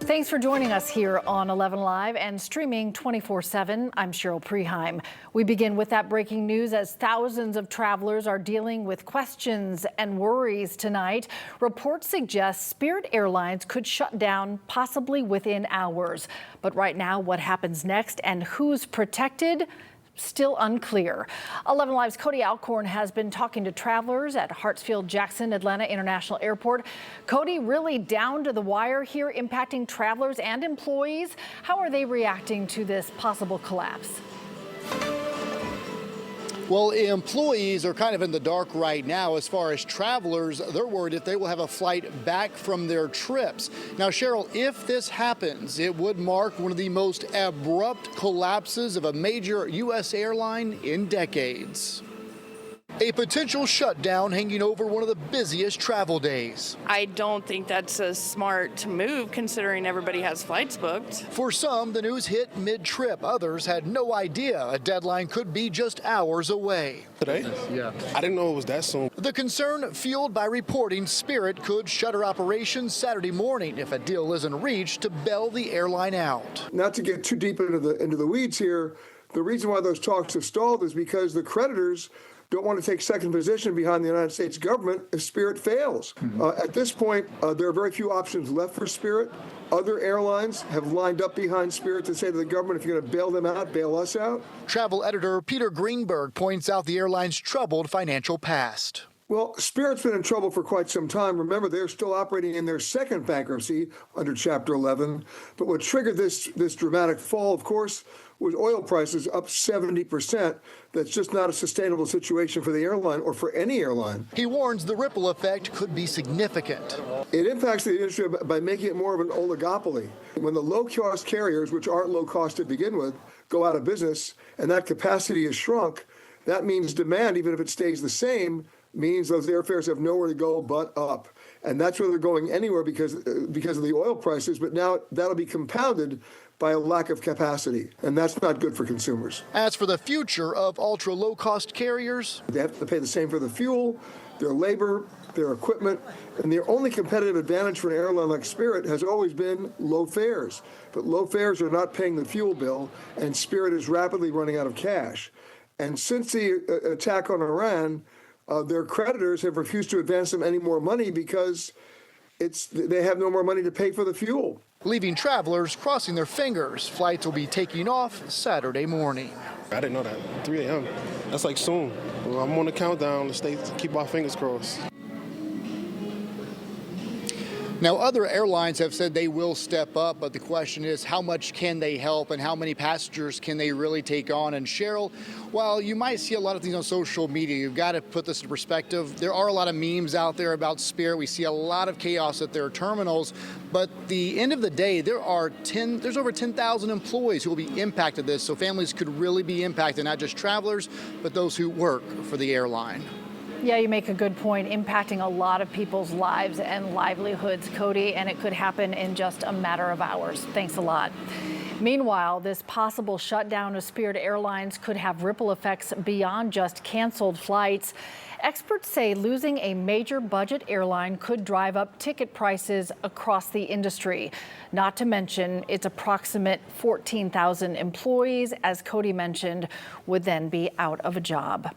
Thanks for joining us here on 11 Live and streaming 24/7. I'm Cheryl Preheim. We begin with that breaking news as thousands of travelers are dealing with questions and worries tonight. Reports suggest Spirit Airlines could shut down possibly within hours. But right now, what happens next and who's protected? Still unclear. 11 Live's Cody Alcorn has been talking to travelers at Hartsfield-Jackson Atlanta International Airport. Cody, really down to the wire here, impacting travelers and employees. How are they reacting to this possible collapse? Well, employees are kind of in the dark right now. As far as travelers, they're worried if they will have a flight back from their trips. Now, Cheryl, if this happens, it would mark one of the most abrupt collapses of a major U.S. airline in decades. A potential shutdown hanging over one of the busiest travel days. I don't think that's a smart move considering everybody has flights booked. For some, the news hit mid-trip. Others had no idea a deadline could be just hours away. Today? Yeah. I didn't know it was that soon. The concern fueled by reporting Spirit could shutter operations Saturday morning if a deal isn't reached to bail the airline out. Not to get too deep into the weeds here, the reason why those talks have stalled is because the creditors don't want to take second position behind the United States government if Spirit fails. At this point, there are very few options left for Spirit. Other airlines have lined up behind Spirit to say to the government, if you're going to bail them out, bail us out. Travel editor Peter Greenberg points out the airline's troubled financial past. Well, Spirit's been in trouble for quite some time. Remember, they're still operating in their second bankruptcy under Chapter 11. But what triggered this dramatic fall, of course, was oil prices up 70%. That's just not a sustainable situation for the airline or for any airline. He warns the ripple effect could be significant. It impacts the industry by making it more of an oligopoly. When the low-cost carriers, which aren't low-cost to begin with, go out of business and that capacity is shrunk, that means demand, even if it stays the same, means those airfares have nowhere to go but up. And that's where they're going anywhere because of the oil prices. But now that'll be compounded by a lack of capacity. And that's not good for consumers. As for the future of ultra low-cost carriers, they have to pay the same for the fuel, their labor, their equipment. And their only competitive advantage for an airline like Spirit has always been low fares. But low fares are not paying the fuel bill, and Spirit is rapidly running out of cash. And since the attack on Iran, their creditors have refused to advance them any more money because they have no more money to pay for the fuel. Leaving travelers crossing their fingers. Flights will be taking off Saturday morning. I didn't know that. 3 a.m. That's like soon. Well, I'm on the countdown to keep our fingers crossed. Now, other airlines have said they will step up, but the question is how much can they help and how many passengers can they really take on? And Cheryl, while you might see a lot of things on social media, you've got to put this in perspective. There are a lot of memes out there about Spirit. We see a lot of chaos at their terminals, but at the end of the day, there's over 10,000 employees who will be impacted this. So families could really be impacted, not just travelers, but those who work for the airline. Yeah, you make a good point, impacting a lot of people's lives and livelihoods, Cody, and it could happen in just a matter of hours. Thanks a lot. Meanwhile, this possible shutdown of Spirit Airlines could have ripple effects beyond just canceled flights. Experts say losing a major budget airline could drive up ticket prices across the industry. Not to mention its approximate 14,000 employees, as Cody mentioned, would then be out of a job.